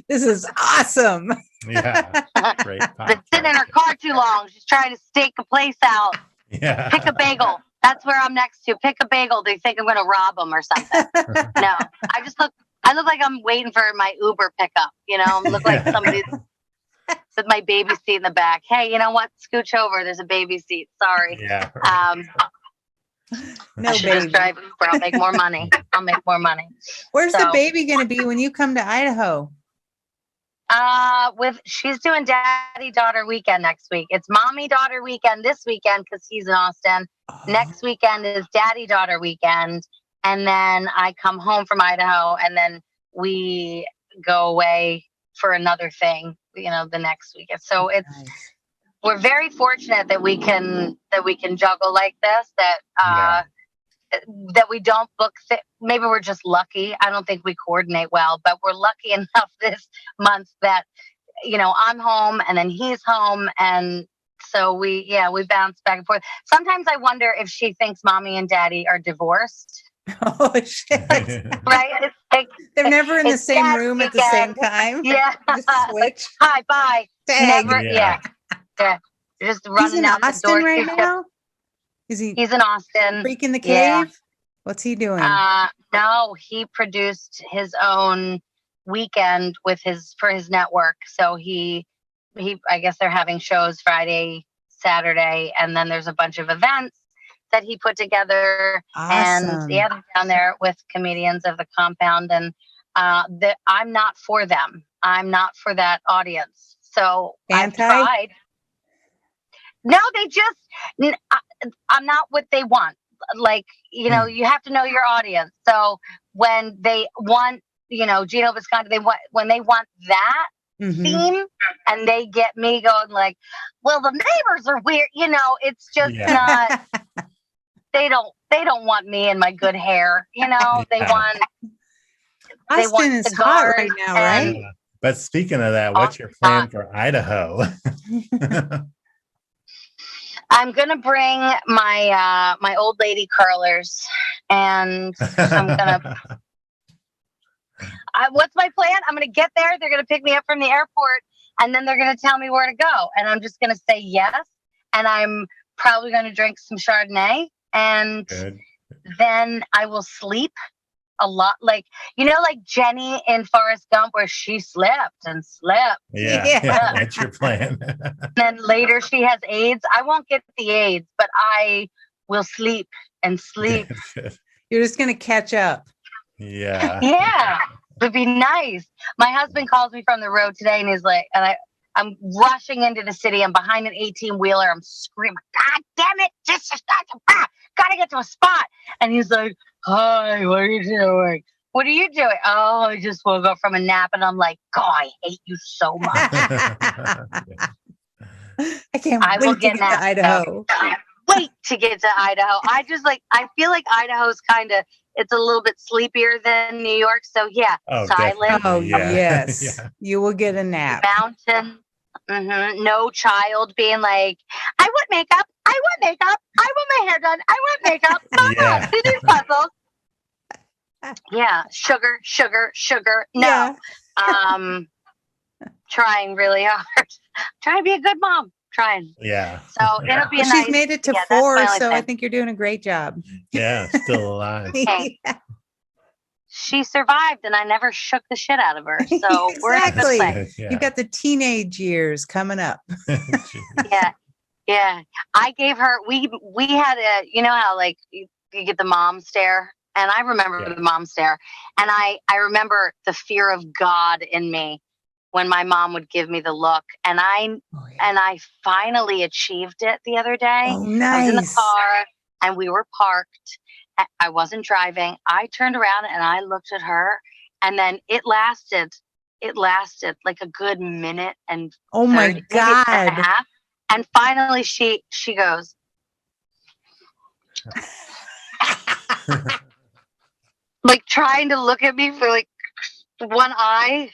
This is awesome. Yeah, great. Been sitting in her car too long. She's trying to stake a place out. Yeah, pick a bagel. That's where I'm next to. Pick a bagel. They think I'm going to rob them or something. No, I look like I'm waiting for my Uber pickup. Look like somebody's with my baby seat in the back. Hey, you know what? Scooch over. There's a baby seat. Sorry. Yeah. No I should baby. just drive Uber. I'll make more money. Where's the baby going to be when you come to Idaho? She's doing daddy-daughter weekend next week. It's mommy-daughter weekend this weekend because he's in Austin. Next weekend is daddy-daughter weekend. And then I come home from Idaho, and then we go away for another thing, the next weekend. So we're very fortunate that we can juggle like this, that we don't book. Maybe we're just lucky. I don't think we coordinate well, but we're lucky enough this month that, I'm home and then he's home. And so we bounce back and forth. Sometimes I wonder if she thinks mommy and daddy are divorced. Oh, shit. Right? It's like, they're never in the same room at the same time. Yeah. Just switch. Hi, bye. Tag. Never. Yeah. Just running He's in out Austin the door. right now? He's in Austin. Freaking the cave? Yeah. What's he doing? No, he produced his own weekend for his network. So he I guess they're having shows Friday, Saturday, and then there's a bunch of events that he put together. Awesome. And they're down there with comedians of the compound, and I'm not for them. I'm not for that audience. So I've tried. No, I'm not what they want. Like, you have to know your audience. So when they want, Gino Visconti, when they want that theme, and they get me going like, well, the neighbors are weird. It's just not. They don't want me and my good hair. They want. Austin is hot right now, right? Yeah. But speaking of that, what's your plan for Idaho? I'm gonna bring my old lady curlers, and I'm gonna. What's my plan? I'm gonna get there. They're gonna pick me up from the airport, and then they're gonna tell me where to go, and I'm just gonna say yes. And I'm probably gonna drink some Chardonnay, and then I will sleep a lot, like Jenny in Forrest Gump, where she slept and slept. Yeah. That's your plan. Then later she has AIDS. I won't get the AIDS, but I will sleep and sleep. You're just gonna catch up. Yeah. Yeah, it would be nice. My husband calls me from the road today, and he's like, I'm rushing into the city. I'm behind an 18-wheeler. I'm screaming, God damn it! Gotta get to a spot. And he's like, hi, what are you doing? What are you doing? Oh, I just woke up from a nap. And I'm like, God, I hate you so much. I can't wait to get to Idaho. Wait to get to Idaho. I feel like Idaho's it's a little bit sleepier than New York. So yeah, silent. Oh, yes. You will get a nap. Mountain. No child being like, I want makeup. I want makeup. I want my hair done. I want makeup. Mama, Yeah. do these puzzles. Yeah. Sugar, sugar, sugar. No. Yeah. Trying really hard. Trying to be a good mom. Trying. Yeah. So it'll be Well, nice. she's made it to Yeah, that's my 4, only so I thing. think you're doing a great job. Yeah. Still alive. Hey. She survived, and I never shook the shit out of her. So we're in a good Exactly. place. Yeah. You've got the teenage years coming up. Yeah. Yeah. I gave her, we had a, you know how like you get the mom stare, and I remember Yeah. the mom stare, and I remember the fear of God in me when my mom would give me the look, and I finally achieved it the other day. Oh, I was in the nice. car and we were parked. I wasn't driving. I turned around and I looked at her, and then it lasted like a good minute and Oh my 30, maybe a minute and a God. half. And finally she goes, like trying to look at me for like one eye.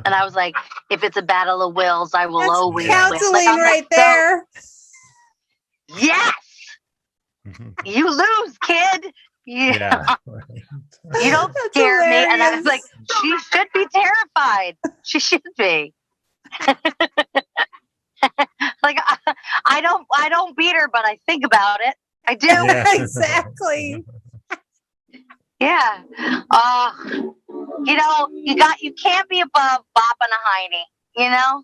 And I was like, if it's a battle of wills, I will That's always win. counseling Like, I'm right like, there. yes, you lose, kid. Yeah. You don't That's scare me. And I was hilarious. like, she should be terrified. She should be. Like I don't beat her, but I think about it. I do. Yeah. Exactly. Yeah. You can't be above bopping a hiney, you know?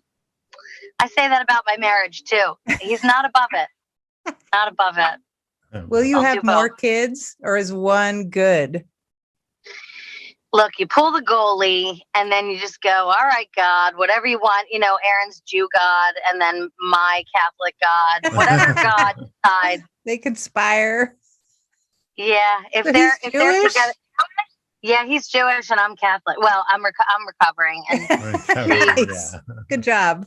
I say that about my marriage too. He's not above it. Not above it. Will you I'll have do more both. kids, or is one good? Look, you pull the goalie and then you just go, all right, God, whatever you want. You know, Aaron's Jew God and then my Catholic God, whatever God decides. They conspire. Yeah. If So they're he's Jewish? together. Yeah, he's Jewish and I'm Catholic. Well, I'm recovering. And Yeah. Good job.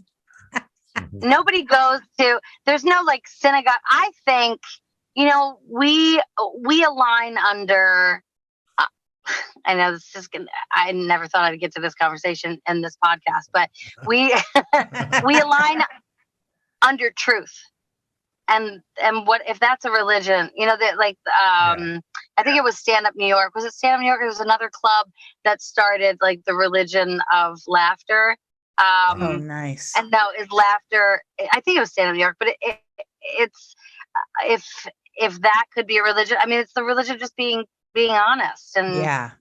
nobody goes to, there's no like synagogue. I think, we align under, I know this is gonna, I never thought I'd get to this conversation in this podcast, but we align under truth. And what if that's a religion? That like I think it was Stand Up New York. Was it Stand Up New York? It was another club that started like the religion of laughter. Oh, nice. And no, is laughter. I think it was Stand Up New York, but it's if that could be a religion. I mean, it's the religion of just being honest and Yeah.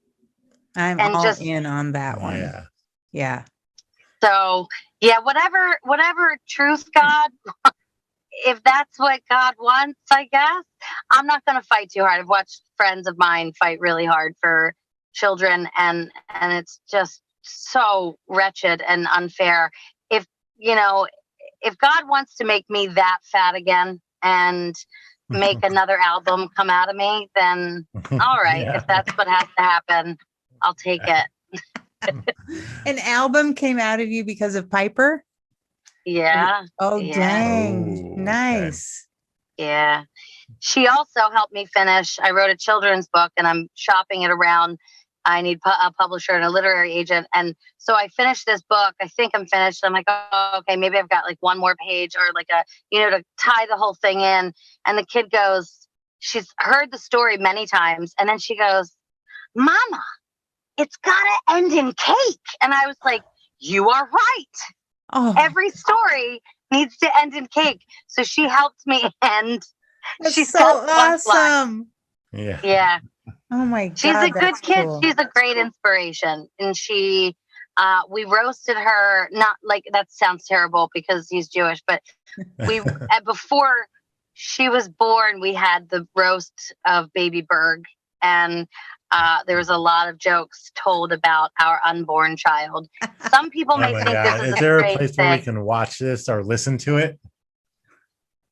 I'm and all just in on that one. Yeah. Yeah. so yeah, whatever truth God. If that's what God wants, I guess I'm not going to fight too hard. I've watched friends of mine fight really hard for children, and it's just so wretched and unfair. If God wants to make me that fat again and make another album come out of me, then all right. Yeah. If that's what has to happen, I'll take it. An album came out of you because of Piper? Yeah. Oh, Yeah. dang. Oh, okay. Nice. Yeah. She also helped me finish. I wrote a children's book and I'm shopping it around. I need a publisher and a literary agent. And so I finished this book. I think I'm finished. I'm like, oh, okay, maybe I've got like one more page or like to tie the whole thing in. And the kid goes, she's heard the story many times. And then she goes, Mama, it's got to end in cake. And I was like, you are right. Oh, Every story needs to end in cake. So she helped me end. that's She so said one line. awesome. Yeah. Yeah. Oh my God. She's a good that's kid. cool. She's a great inspiration. And we roasted her, not like that sounds terrible because he's Jewish, but before she was born, we had the roast of baby Berg. And there was a lot of jokes told about our unborn child. Some people Oh may my think God. this Is is there a a great place where we thing. can watch this or listen to it?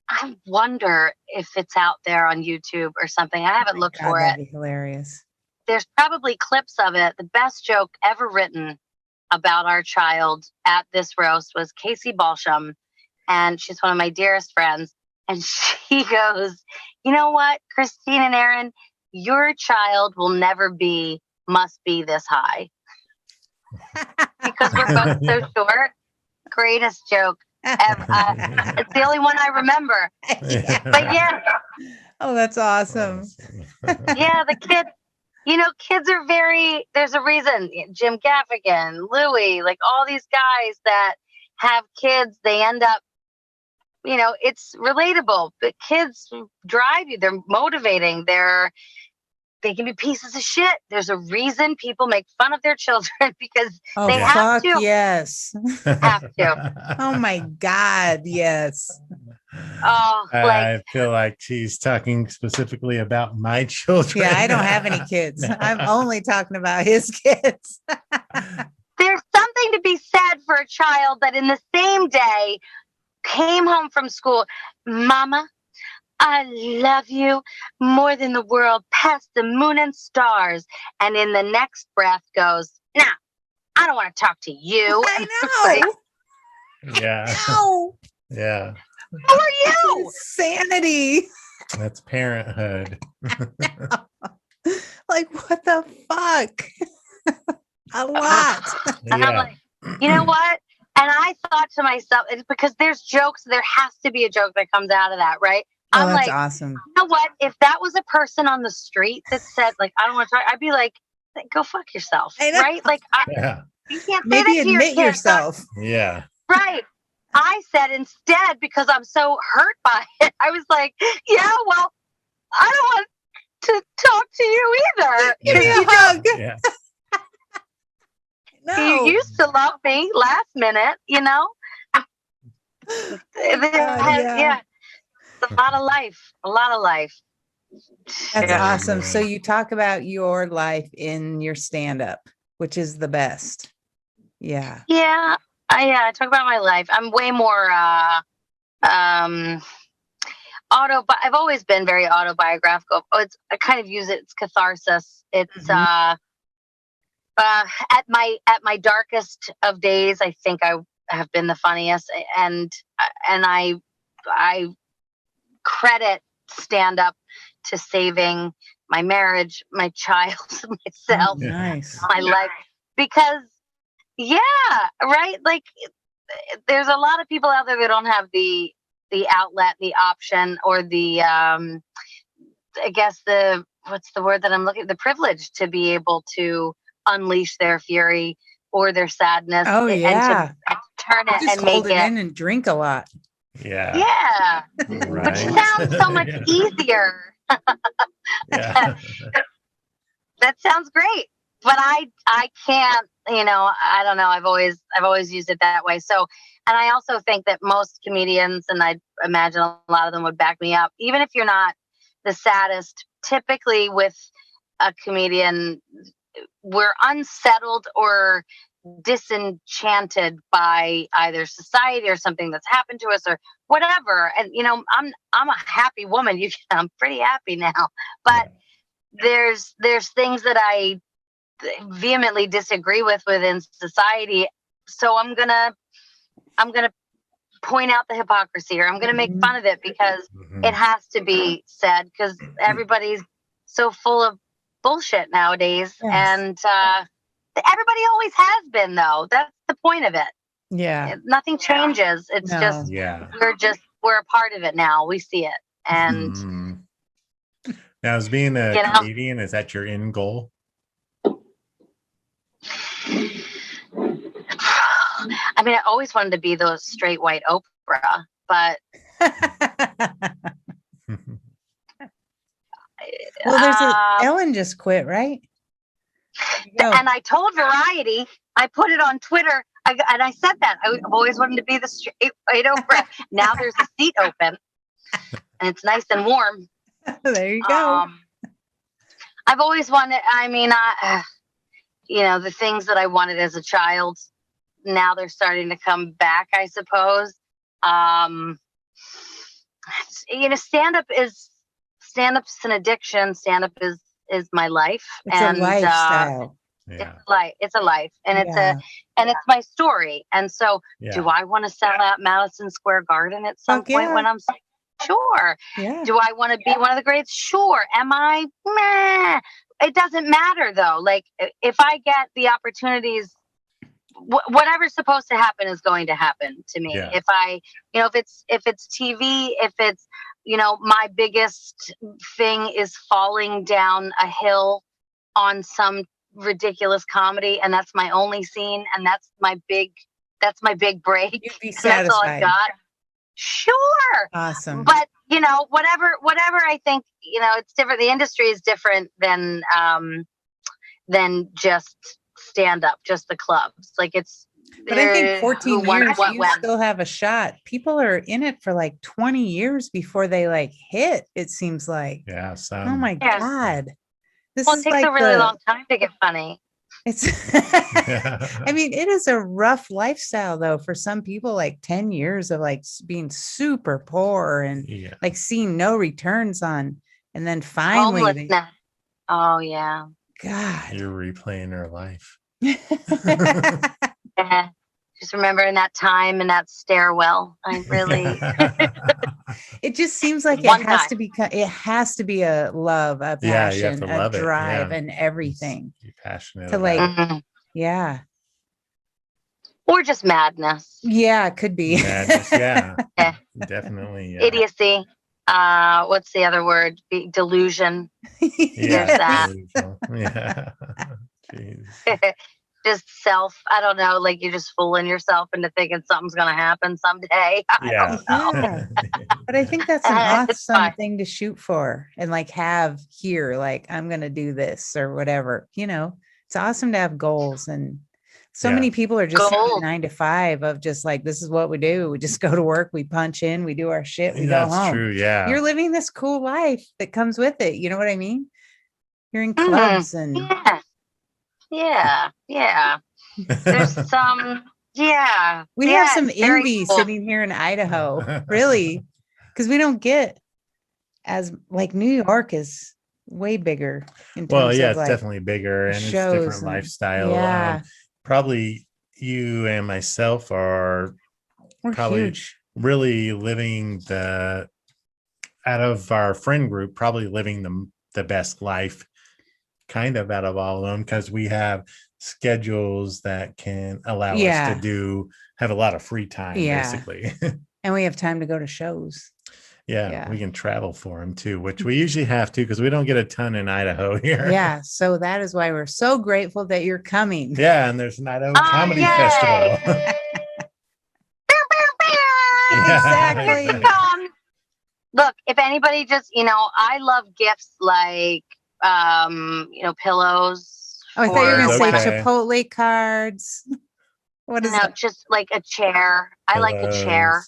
I wonder if it's out there on YouTube or something. I haven't looked for That'd it. be hilarious. There's probably clips of it. The best joke ever written about our child at this roast was Casey Balsham, and she's one of my dearest friends. And she goes, you know what, Christine and Aaron, your child will never must be this high. Because we're both so short. greatest joke ever. It's the only one I remember. Yeah. But yeah, Oh, that's awesome. yeah, the kids, kids are there's a reason. Jim Gaffigan, Louis, like all these guys that have kids, they end up, it's relatable. But kids drive you. They're motivating. They can be pieces of shit. There's a reason people make fun of their children because Oh, they have fuck to. yes. Have to. Oh my God, yes. Oh, I feel like she's talking specifically about my children. Yeah, I don't have any kids. I'm only talking about his kids. There's something to be said for a child that in the same day came home from school. Mama, I love you more than the world, past the moon and stars. And in the next breath goes, nah, I don't want to talk to you. I know. Yeah. No. Yeah. Who are you? Insanity. That's parenthood. Like, what the fuck? A lot. And I'm like, you know what? And I thought to myself, it's because there's jokes, there has to be a joke that comes out of that, right? Oh, I'm that's like, awesome. you know what? If that was a person on the street that said, like, I don't want to talk, I'd be like, go fuck yourself, I know. right? Like, Yeah. you can't say Maybe that to your admit kids. yourself. Yeah. Right. I said instead, because I'm so hurt by it, I was like, yeah, well, I don't want to talk to you either. Give me a You hug. Yeah. No. You used to love me last minute, Yeah. It's a lot of life. A lot of life. That's Yeah. awesome. So you talk about your life in your stand-up, which is the best. Yeah. Yeah. I talk about my life. I'm way more I've always been very autobiographical. I kind of use it. It's catharsis. It's at my darkest of days, I think I have been the funniest, and I credit stand up to saving my marriage, my child, myself, Nice. my life, because right, like there's a lot of people out there that don't have the outlet, the option, or the I guess what's the word that I'm looking, the privilege to be able to unleash their fury or their sadness. Oh, yeah. And to turn it Just and hold make it it in and drink a lot. Yeah. which sounds so much easier. Yeah. That sounds great, but I can't, I don't know. I've always used it that way. So, and I also think that most comedians, and I imagine a lot of them would back me up, even if you're not the saddest, typically with a comedian, we're unsettled or disenchanted by either society or something that's happened to us or whatever. And I'm a happy woman. I'm pretty happy now, but there's things that I vehemently disagree with within society. So I'm gonna point out the hypocrisy, or I'm gonna make fun of it because it has to be said, because everybody's so full of bullshit nowadays. Yes. And everybody always has been, though. That's the point of it. Yeah. Nothing changes. It's No. just Yeah. we're a part of it now. We see it. And now, as being a comedian, is that your end goal? I mean, I always wanted to be the straight white Oprah, but well, there's Ellen just quit, right? And I told Variety, I put it on Twitter, and I said that I've always wanted to be the straight white Oprah. Now there's a seat open, and it's nice and warm. There you go. I've always wanted. I mean, the things that I wanted as a child, now they're starting to come back, I suppose. Stand-up's an addiction. Stand-up is my life. It's a lifestyle. It's a life, and it's my story. And so, do I want to sell out Madison Square Garden at some point when I'm sure? Yeah. Do I want to be one of the greats? Sure. Am I? Meh. It doesn't matter though. Like, if I get the opportunities whatever's supposed to happen is going to happen to me. Yeah. If I, if it's TV, if it's, my biggest thing is falling down a hill on some ridiculous comedy, and that's my only scene, and that's my big break. You'd be And that's all I satisfied. got. Sure. Awesome. But whatever I think, it's different. The industry is different than just stand up, just the clubs. Like But I think 14 years, you when. still have a shot. People are in it for like 20 years before they like hit, it seems like. Yeah. Oh my God. This Well, it is takes like a really long time to get funny. It's I mean, it is a rough lifestyle though for some people, like 10 years of like being super poor and Yeah. like seeing no returns on, and then finally Homelessness. Oh yeah. God. You're replaying her life. Yeah. Just remembering that time in that stairwell. I really. It just seems like One it has time. to be it has to be a love, a Yeah, you have passion, to a love it. drive, Yeah. and everything. Be passionate To, like, about Mhm. Yeah. Or just madness. Yeah, it could be. madness. Yeah. Yeah. Definitely. Yeah. Idiocy. What's the other word? Delusion. Yeah. There's that. delusional. Yeah. Jeez. Just I don't know, like you're just fooling yourself into thinking something's going to happen someday. I Yeah. don't know. But I think that's an It's awesome fine. thing to shoot for and like have here, like I'm going to do this or whatever, it's awesome to have goals. And so Yeah. many people are just Goals. 9 to 5 of just like, this is what we do. We just go to work, we punch in, we do our shit, we go That's home. true. Yeah. You're living this cool life that comes with it. You know what I mean? You're in clubs and Yeah. There's some, yeah. we Yeah, have some it's very envy cool. sitting here in Idaho, really, because we don't get as like New York is way bigger in terms Well, yeah, of it's like definitely bigger and it's shows different and- lifestyle. yeah. Probably you and myself are We're probably huge. really living out of our friend group, probably living the best life kind of out of all of them, because we have schedules that can allow us to have a lot of free time, basically. And we have time to go to shows. Yeah, we can travel for them too, which we usually have to because we don't get a ton in Idaho here. Yeah, so that is why we're so grateful that you're coming. Yeah, and there's an Idaho Comedy yay! Festival. Exactly. Look, if anybody just, I love gifts like, pillows. Oh, I thought you were going to say Okay. Chipotle cards. What is that? Just like a chair. I like a chair.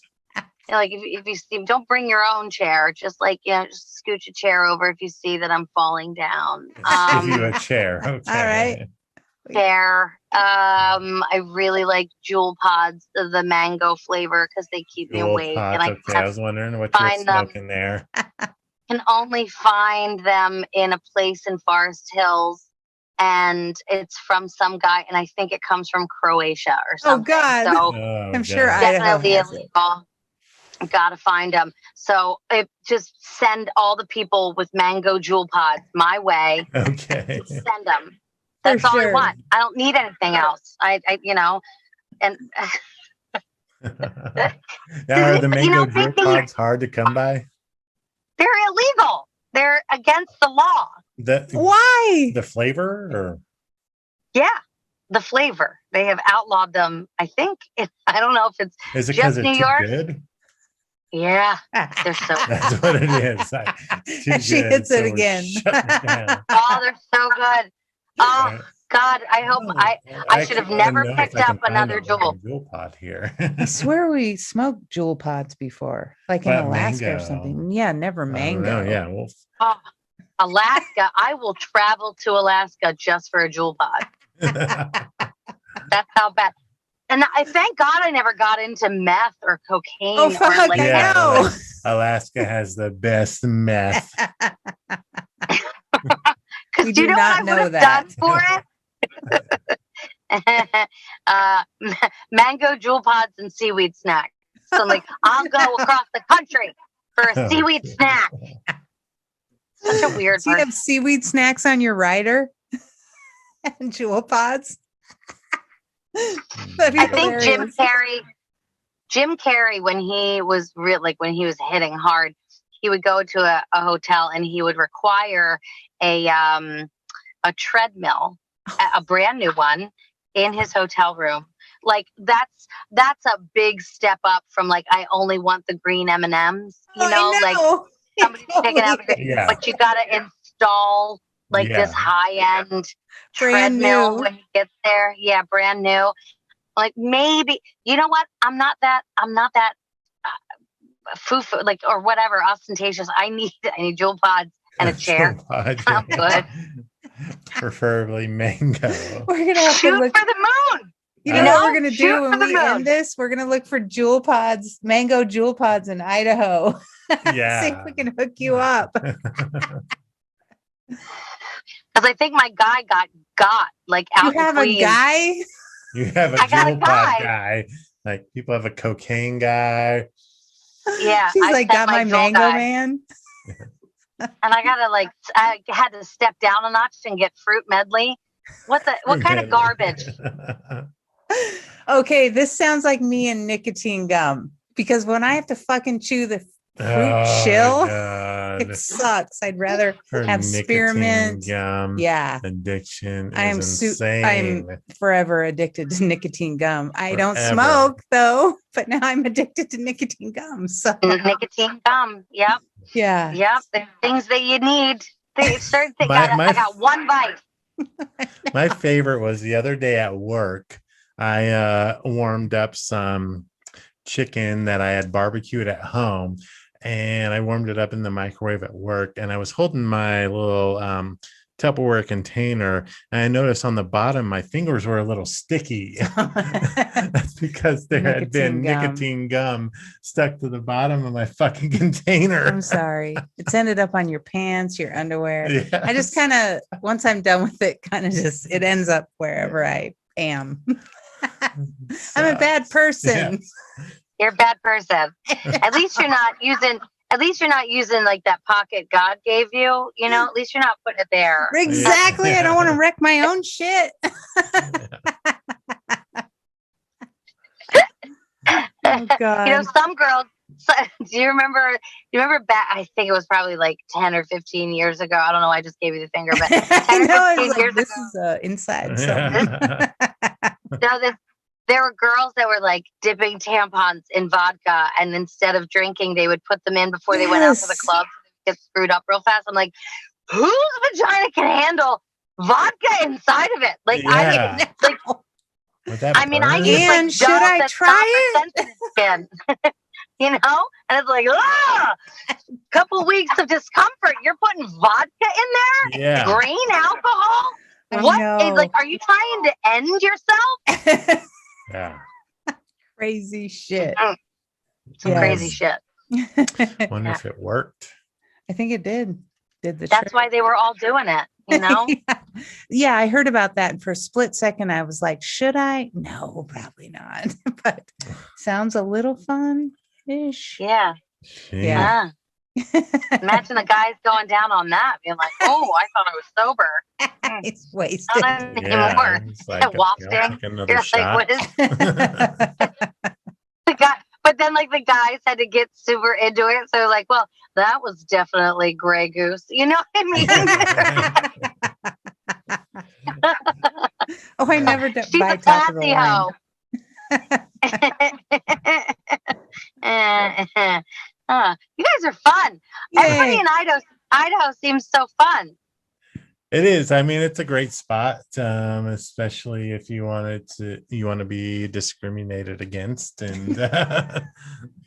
Like if you see, don't bring your own chair. Just like, just scooch a chair over if you see that I'm falling down. Give you a chair. Okay. All right. Chair. I really like Jewel Pods, the mango flavor, because they keep me awake. And I was wondering what you're find them. smoking there. Can only find them in a place in Forest Hills, and it's from some guy, and I think it comes from Croatia or something. Oh God. So I'm sure God. Idaho definitely has it. illegal. Gotta find them. So just send all the people with mango Jewel Pods my way. Okay. Send them. That's For all sure. I want. I don't need anything else. And Now, are the mango maybe- drip pods hard to come by? they're illegal. They're against the law. Why? The flavor or Yeah, the flavor. They have outlawed them. I think. I don't know if it's is it just because it's New too York. good? Yeah, they're so. That's what it is. Too She good, hits it so we're again. shutting it down. Oh, they're so good. Oh God, I hope I should have never picked up another Jewel. Jewel pod here. I swear we smoked Jewel Pods before, like in But Alaska or mango. something. Yeah, never I don't mango. know, yeah, well, Oh, Alaska. I will travel to Alaska just for a Jewel Pod. That's how bad. And I thank God I never got into meth or cocaine. Oh, fuck, or like, I know. Alaska has the best meth. Because We do you do know what I not would know have that. done for it? Mango Jewel Pods and seaweed snacks. So I'm like, I'll go across the country for a seaweed snack. Such a weird Do you person. have seaweed snacks on your rider? And Jewel Pods? That'd be I think hilarious. Jim Carrey, when he was when he was hitting hard, he would go to a hotel and he would require a treadmill, a brand new one, in his hotel room. Like that's a big step up from like I only want the green M&Ms, you know, I like know. somebody's picking out, Yeah. but you got to install like this Yeah. high end Brand treadmill new. when you get there. Yeah, brand new. Like maybe you know what? I'm not that foo like or whatever ostentatious. I need jewel pods and a chair. I'm good. Preferably mango. We're gonna have to Shoot look. for the moon. You You know what know, we're gonna shoot do when for the we moon. end this? We're gonna look for jewel pods, mango jewel pods in Idaho. Yeah. See if we can hook you up. Because I think my guy got like out. You have a Queens. guy? You have a I got a jewel pod guy. guy. Like people have a cocaine guy. Yeah, She's I like, sent got my jewel mango guy. man. And I gotta like I had to step down a notch and get fruit medley. What kind of garbage? Okay, this sounds like me and nicotine gum. Because when I have to fucking chew the fruit chill, it sucks. I'd rather Her have nicotine spearmint. gum Yeah. addiction I'm is insane. forever addicted to nicotine gum. I don't Forever. smoke though, but now I'm addicted to nicotine gum. So Nicotine gum. Yep. yeah. Yep. There's things that you need. Certain things. My- I got one bite. My favorite was the other day at work. I warmed up some chicken that I had barbecued at home, and I warmed it up in the microwave at work. And I was holding my little Tupperware container, and I noticed on the bottom my fingers were a little sticky. That's because there had been nicotine gum stuck to the bottom of my fucking container. I'm sorry. It's ended up on your pants, your underwear. Yes. I just kind of, once I'm done with it, kind of just, it ends up wherever I am. I'm a bad person. Yeah. You're a bad person. At least you're not using like that pocket God gave you. You know, at least you're not putting it there. Exactly. I don't want to wreck my own shit. Oh God. You know, some girls. Do you remember back? I think it was probably like 10 or 15 years ago. I don't know. I just gave you the finger, but 10 I know, or 15 years this ago. is inside. Yeah. There were girls that were like dipping tampons in vodka, and instead of drinking, they would put them in before they went out to the club to get screwed up real fast. I'm like, whose vagina can handle vodka inside of it? Like, Yeah. I use like and should I try it? Skin. You know, and it's like, couple weeks of discomfort. You're putting vodka in there, Yeah. grain alcohol. What is like? Are you trying to end yourself? Yeah. Crazy shit. Some crazy shit. Wonder if it worked. I think it did. Did the That's trick. why they were all doing it, you know? Yeah, I heard about that. And for a split second, I was like, should I? No, probably not. But sounds a little fun-ish. Yeah. Yeah. Imagine the guys going down on that, being like, oh, I thought I was sober. It's wasted. Not anymore. It's like, Wafting. another You're shot. like, what is the guy? But then, like, the guys had to get super into it. So, like, well, that was definitely Grey Goose. You know what I mean? Oh, I never She's buy a top of the classy line. hoe. You guys are fun. Everybody in Idaho seems so fun. It is. I mean, it's a great spot, especially if you want to be discriminated against and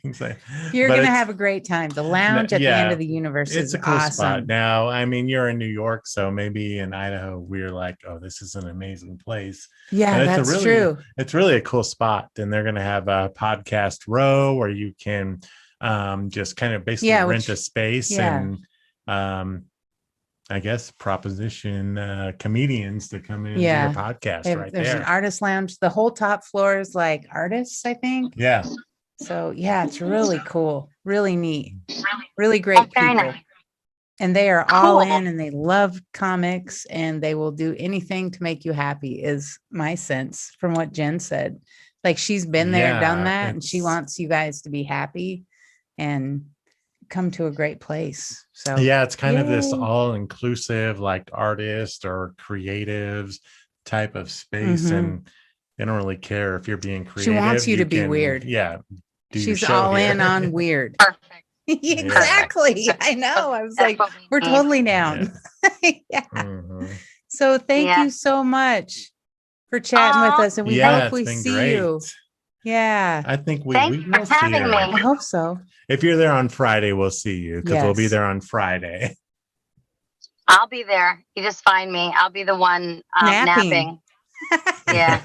things like. You're gonna have a great time. The lounge at the end of the universe is a cool awesome. spot. Now, I mean, you're in New York, so maybe in Idaho, we're like, oh, this is an amazing place. Yeah, And that's true. It's really a cool spot, and they're gonna have a podcast row where you can just kind of basically rent a space and I guess proposition comedians to come in and do your podcast There's there. an artist lounge. The whole top floor is like artists, I think. Yeah. So yeah, it's really cool, really neat, really great Very people. nice. And they are all Cool. in and they love comics and they will do anything to make you happy, is my sense from what Jen said. Like she's been there, done Yeah, that, and she it's- wants you guys to be happy and come to a great place. So Yeah, it's kind of this Yay. all-inclusive, like artist or creatives type of space, Mhm. and they don't really care if you're being She creative. wants you to be weird. Yeah, do your she's show all in here. on weird. Perfect. Exactly. I know. I was That's like, what we we're need. totally down. Yeah. Mhm. So thank Yeah. you so much for chatting with Aw, us, and we Yeah, hope it's we been see great. you. Yeah, I think we Thanks for will see having you. me. I hope so. If you're there on Friday, we'll see you because we'll be Yes. there on Friday. I'll be there. You just find me. I'll be the one napping. Yeah.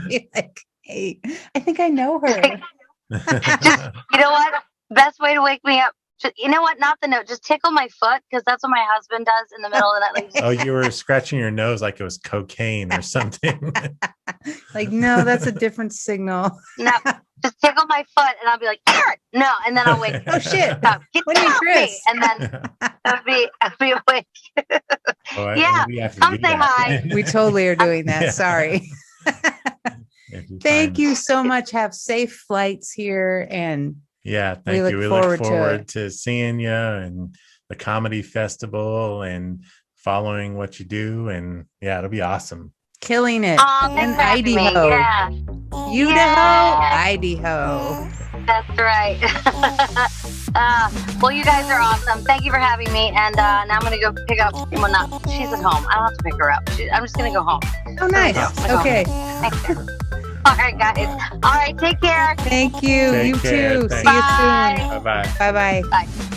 You're like, hey, I think I know her. You know what? Best way to wake me up. You know what? Not the note. Just tickle my foot because that's what my husband does in the middle of the night. Like, Oh, you were scratching your nose like it was cocaine or something. Like, no, that's a different signal. no, just tickle my foot, and I'll be like, Aaron! No, and then I'll wake. Oh shit! up. Get What are you, off me! Chris? And then I'll be awake. Oh, Yeah, we have to come do say that. hi. We totally are doing that. Yeah. Sorry. If you Thank find- you so much. Have safe flights here, and Yeah, We thank look you. We forward look to forward it. to seeing you and the comedy festival and following what you do. And yeah, it'll be awesome. killing it Aw, in thanks for having me. Idaho. Yeah, Idaho, Yeah. Idaho. that's right. Well, you guys are awesome. Thank you for having me. And now I'm going to go pick up. Well, not. She's at home. I don't have to pick her up. I'm just going to go home. Oh, nice. Yeah. Okay. All right, guys. All right, take care. Thank you. Take You care. too. Thanks. See you Bye. soon. Bye bye. Bye bye. Bye.